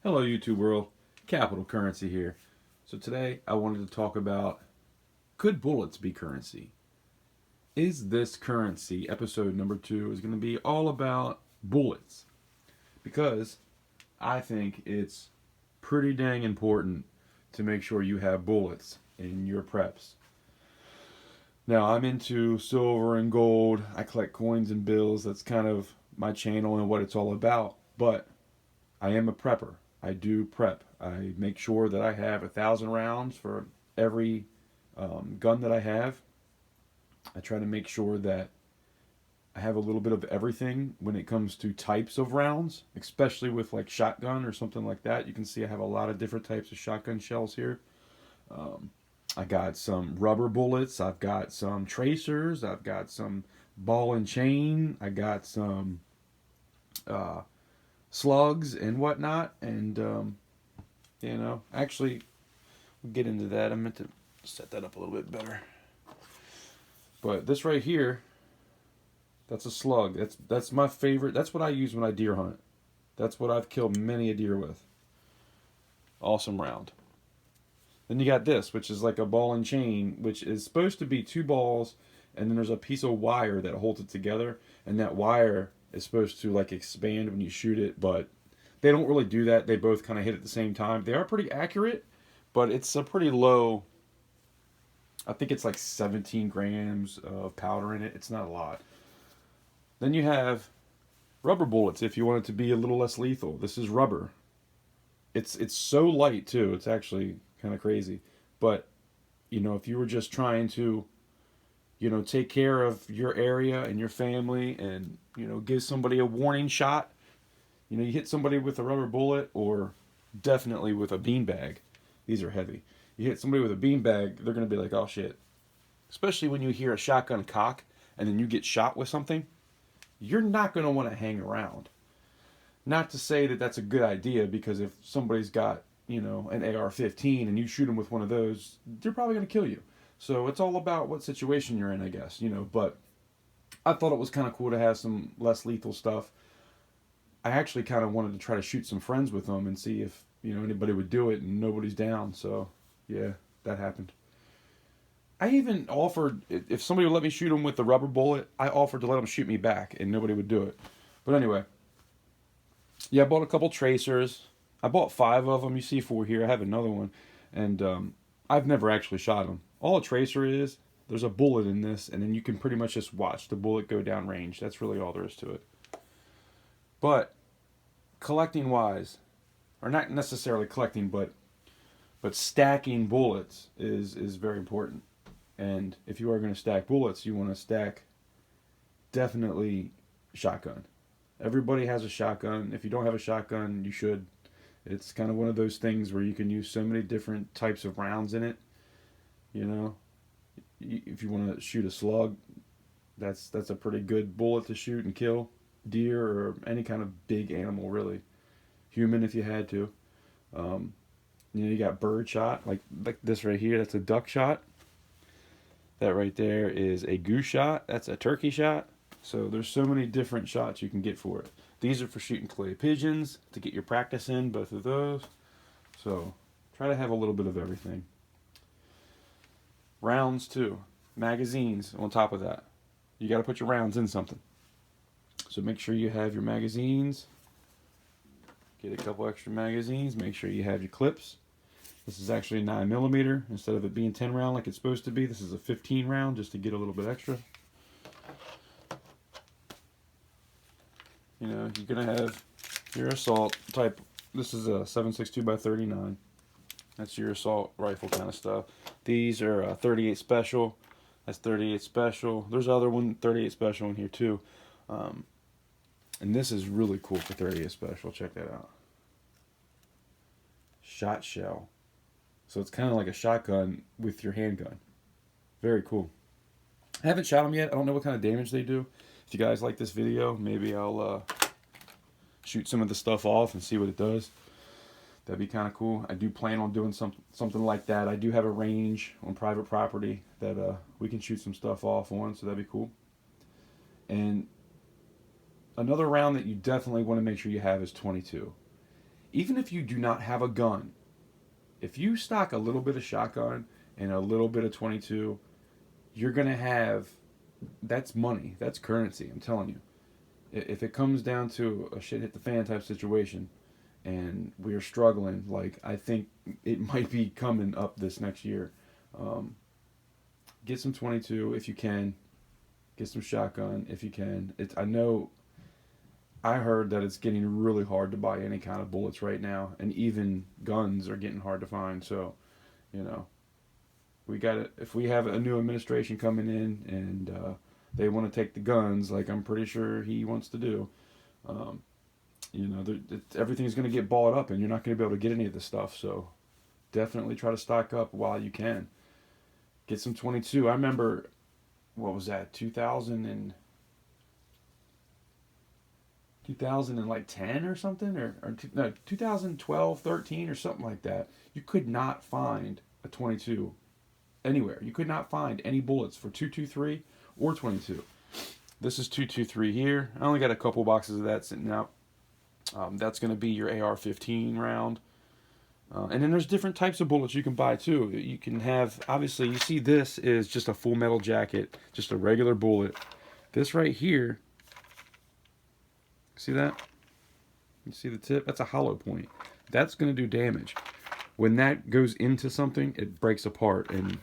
Hello YouTube world, Capital Currency here. So today I wanted to talk about, could bullets be currency? Is this currency? Episode number 2 is going to be all about bullets, because I think it's pretty dang important to make sure you have bullets in your preps. Now I'm into silver and gold. I collect coins and bills. That's kind of my channel and what it's all about. But I am a prepper. I do prep. I make sure that I have 1,000 rounds for every gun that I have. I try to make sure that I have a little bit of everything when it comes to types of rounds, especially with like shotgun or something like that. You can see I have a lot of different types of shotgun shells here. Um, I got some rubber bullets. I've got some tracers. I've got some ball and chain. I got some uh, slugs and whatnot. And, actually, we'll get into that. I meant to set that up a little bit better. But this right here, that's a slug. That's my favorite. That's what I use when I deer hunt. That's what I've killed many a deer with. Awesome round. Then you got this, which is like a ball and chain, which is supposed to be two balls, and then there's a piece of wire that holds it together, and that wire is supposed to like expand when you shoot it, but they don't really do that. They both kind of hit at the same time. They are pretty accurate, but it's a pretty low. I think it's like 17 grams of powder in it. It's not a lot. Then you have rubber bullets if you want it to be a little less lethal. This is rubber. It's so light too. It's actually kind of crazy. But if you were just trying to take care of your area and your family and give somebody a warning shot, you hit somebody with a rubber bullet or definitely with a beanbag. These are heavy. You hit somebody with a beanbag, they're going to be like, "Oh shit." Especially when you hear a shotgun cock and then you get shot with something, you're not going to want to hang around. Not to say that that's a good idea, because if somebody's got, an AR-15 and you shoot them with one of those, they're probably going to kill you. So it's all about what situation you're in, I guess, but I thought it was kind of cool to have some less lethal stuff. I actually kind of wanted to try to shoot some friends with them and see if, anybody would do it, and nobody's down. So, yeah, that happened. I even offered, if somebody would let me shoot them with the rubber bullet, I offered to let them shoot me back, and nobody would do it. But anyway, yeah, I bought a couple tracers. I bought 5 of them. You see 4 here. I have another one, and I've never actually shot them. All a tracer is, there's a bullet in this, and then you can pretty much just watch the bullet go down range. That's really all there is to it. But collecting wise, or not necessarily collecting, but stacking bullets is very important. And if you are going to stack bullets, you want to stack definitely shotgun. Everybody has a shotgun. If you don't have a shotgun, you should. It's kind of one of those things where you can use so many different types of rounds in it. You know, if you want to shoot a slug, that's a pretty good bullet to shoot and kill deer or any kind of big animal, really. Human if you had to. Um, you got bird shot, like this right here. That's a duck shot. That right there is a goose shot. That's a turkey shot. So there's so many different shots you can get for it. These are for shooting clay pigeons to get your practice in, both of those. So try to have a little bit of everything. Rounds too. Magazines on top of that. You got to put your rounds in something. So make sure you have your magazines. Get a couple extra magazines. Make sure you have your clips. This is actually 9mm instead of it being 10 round like it's supposed to be. This is a 15 round just to get a little bit extra. You're gonna have your assault type. This is a 7.62 by 39. That's your assault rifle kind of stuff. These are 38 special. That's 38 special. There's other one 38 special in here too. And this is really cool for 38 special. Check that out. Shot shell. So it's kind of like a shotgun with your handgun. Very cool. I haven't shot them yet. I don't know what kind of damage they do. If you guys like this video, maybe I'll shoot some of the stuff off and see what it does. That'd be kind of cool. I do plan on doing something like that. I do have a range on private property that we can shoot some stuff off on, so that'd be cool. And another round that you definitely want to make sure you have is 22. even if you do not have a gun, if you stock a little bit of shotgun and a little bit of 22, you're going to have, that's money. That's currency, I'm telling you. If it comes down to a shit hit the fan type situation and we're struggling, like I think it might be coming up this next year, get some 22 if you can. Get some shotgun if you can. I know I heard that it's getting really hard to buy any kind of bullets right now, and even guns are getting hard to find. So, you know, we got to, if we have a new administration coming in and they want to take the guns, like I'm pretty sure he wants to do, you know, everything's going to get bought up, and you're not going to be able to get any of this stuff. So, definitely try to stock up while you can. Get some 22. I remember, what was that, 2010 or something, or no, 2012, 13 or something like that. You could not find a 22 anywhere. You could not find any bullets for 223 or 22. This is 223 here. I only got a couple boxes of that sitting out. That's going to be your AR-15 round. And then there's different types of bullets you can buy too. You can have, obviously, you see this is just a full metal jacket, just a regular bullet. This right here, see that? You see the tip? That's a hollow point. That's going to do damage. When that goes into something, it breaks apart. And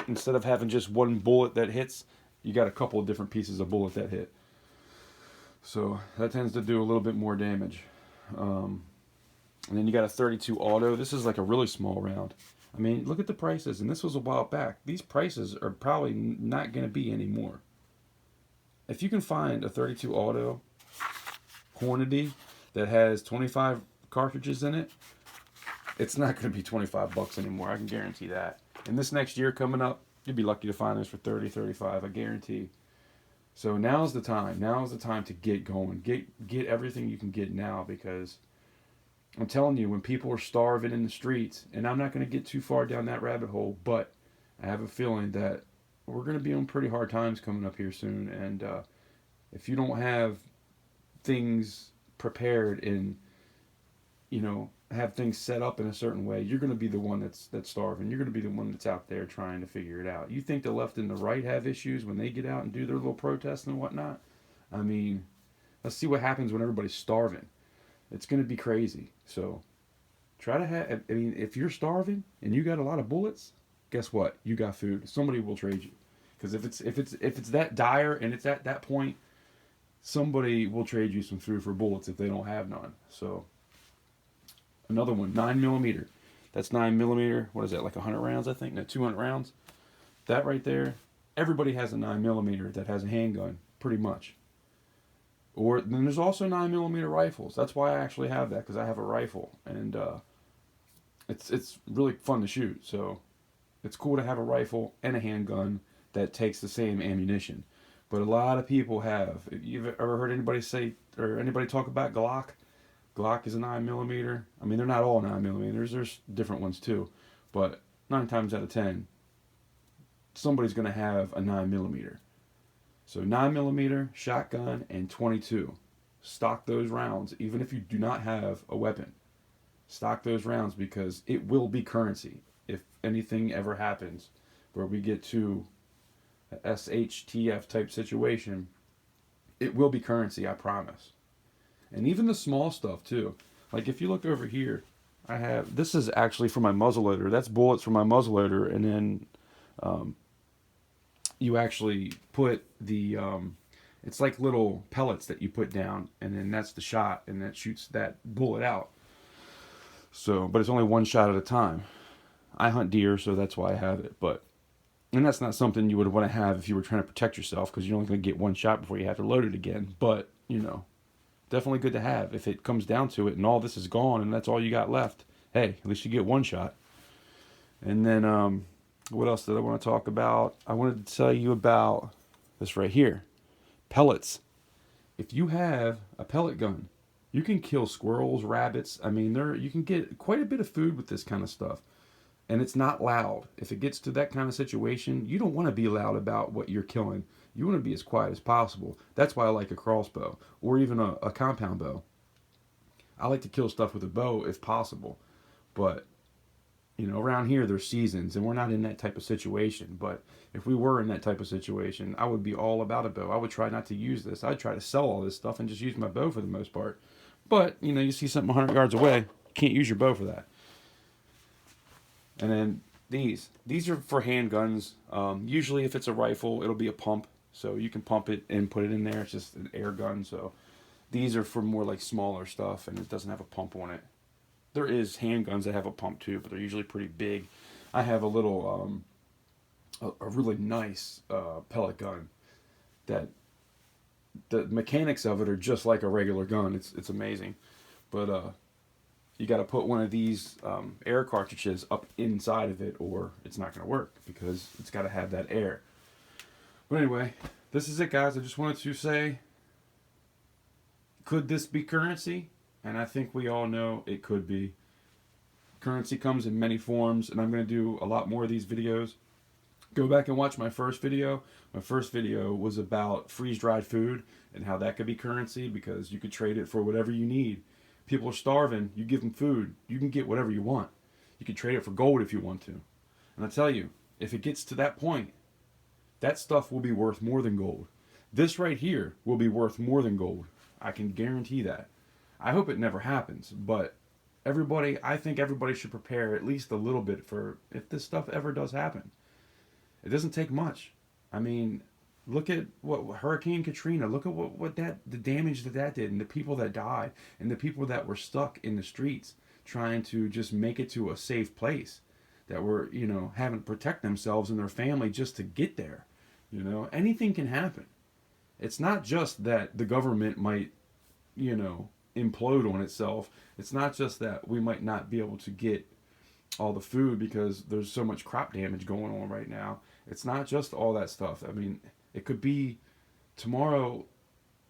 instead of having just one bullet that hits, you got a couple of different pieces of bullet that hit. So that tends to do a little bit more damage. And then you got a 32 auto. This is like a really small round. I mean, look at the prices. And this was a while back. These prices are probably not going to be anymore. If you can find a 32 auto quantity that has 25 cartridges in it, it's not going to be $25 anymore. I can guarantee that. And this next year coming up, you'd be lucky to find this for 30, 35, I guarantee. So now's the time. Now's the time to get going. Get everything you can get now, because I'm telling you, when people are starving in the streets, and I'm not going to get too far down that rabbit hole, but I have a feeling that we're going to be on pretty hard times coming up here soon. And if you don't have things prepared and, you know, have things set up in a certain way, you're going to be the one that's starving. You're going to be the one that's out there trying to figure it out. You think the left and the right have issues when they get out and do their little protests and whatnot? I mean, let's see what happens when everybody's starving. It's going to be crazy. So try to have, I mean, if you're starving and you got a lot of bullets, guess what? You got food. Somebody will trade you. Because if it's that dire and it's at that point, somebody will trade you some food for bullets if they don't have none. So another one, 9mm. That's 9mm. What is that, like 100 rounds, I think? No, 200 rounds. That right there, everybody has a 9mm that has a handgun, pretty much. Or then there's also 9mm rifles. That's why I actually have that, because I have a rifle, and it's really fun to shoot. So it's cool to have a rifle and a handgun that takes the same ammunition. But a lot of people have. You've ever heard anybody say or anybody talk about Glock? Glock is a 9mm. I mean, they're not all 9mm. There's different ones too, but 9 times out of 10, somebody's going to have a 9mm. So 9mm, shotgun, and 22. Stock those rounds, even if you do not have a weapon. Stock those rounds, because it will be currency if anything ever happens where we get to a SHTF type situation. It will be currency, I promise. And even the small stuff too. Like if you look over here, I have, this is actually for my muzzleloader. That's bullets for my muzzleloader, and then you actually put the, it's like little pellets that you put down, and then that's the shot, and that shoots that bullet out. So, but it's only one shot at a time. I hunt deer, so that's why I have it. But, and that's not something you would want to have if you were trying to protect yourself, because you're only going to get one shot before you have to load it again. But, you know, definitely good to have if it comes down to it, and all this is gone, and that's all you got left. Hey, at least you get one shot. And then, what else did I want to talk about? I wanted to tell you about this right here. Pellets. If you have a pellet gun, you can kill squirrels, rabbits. I mean, you can get quite a bit of food with this kind of stuff. And it's not loud. If it gets to that kind of situation, you don't want to be loud about what you're killing. You want to be as quiet as possible. That's why I like a crossbow, or even a compound bow. I like to kill stuff with a bow if possible. But, you know, around here there's seasons and we're not in that type of situation. But if we were in that type of situation, I would be all about a bow. I would try not to use this. I'd try to sell all this stuff and just use my bow for the most part. But, you know, you see something 100 yards away, you can't use your bow for that. And then these are for handguns. Usually if it's a rifle, it'll be a pump. So you can pump it and put it in there. It's just an air gun. So these are for more like smaller stuff and it doesn't have a pump on it. There is handguns that have a pump too, but they're usually pretty big. I have a little, a really nice pellet gun that the mechanics of it are just like a regular gun. It's amazing, but you got to put one of these air cartridges up inside of it, or it's not going to work because it's got to have that air. But anyway, this is it, guys. I just wanted to say, could this be currency? And I think we all know it could be. Currency comes in many forms, and I'm going to do a lot more of these videos. Go back and watch my first video. My first video was about freeze-dried food and how that could be currency because you could trade it for whatever you need. People are starving. You give them food. You can get whatever you want. You can trade it for gold if you want to. And I tell you, if it gets to that point, that stuff will be worth more than gold. This right here will be worth more than gold. I can guarantee that. I hope it never happens, but I think everybody should prepare at least a little bit for if this stuff ever does happen. It doesn't take much. I mean, look at what Hurricane Katrina, look at the damage that did and the people that died and the people that were stuck in the streets trying to just make it to a safe place, that were, you know, having to protect themselves and their family just to get there. You know, anything can happen. It's not just that the government might, you know, implode on itself. It's not just that we might not be able to get all the food because there's so much crop damage going on right now. It's not just all that stuff. I mean, it could be tomorrow.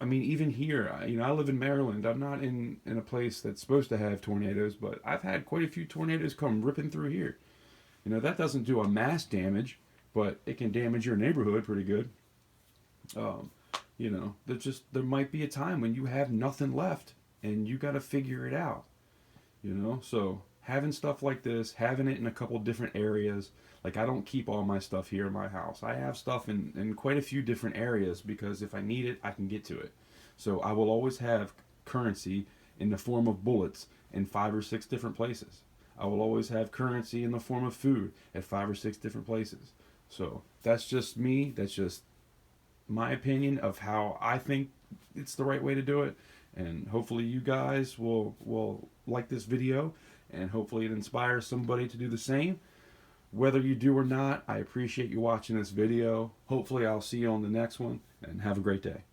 I mean, even here, you know, I live in Maryland. I'm not in a place that's supposed to have tornadoes, but I've had quite a few tornadoes come ripping through here. You know, that doesn't do a mass damage, but it can damage your neighborhood pretty good. You know, there might be a time when you have nothing left and you got to figure it out, you know? So having stuff like this, having it in a couple different areas, like I don't keep all my stuff here in my house. I have stuff in quite a few different areas because if I need it, I can get to it. So I will always have currency in the form of bullets in 5 or 6 different places. I will always have currency in the form of food at 5 or 6 different places. So that's just me. That's just my opinion of how I think it's the right way to do it. And hopefully you guys will like this video, and hopefully it inspires somebody to do the same. Whether you do or not, I appreciate you watching this video. Hopefully I'll see you on the next one, and have a great day.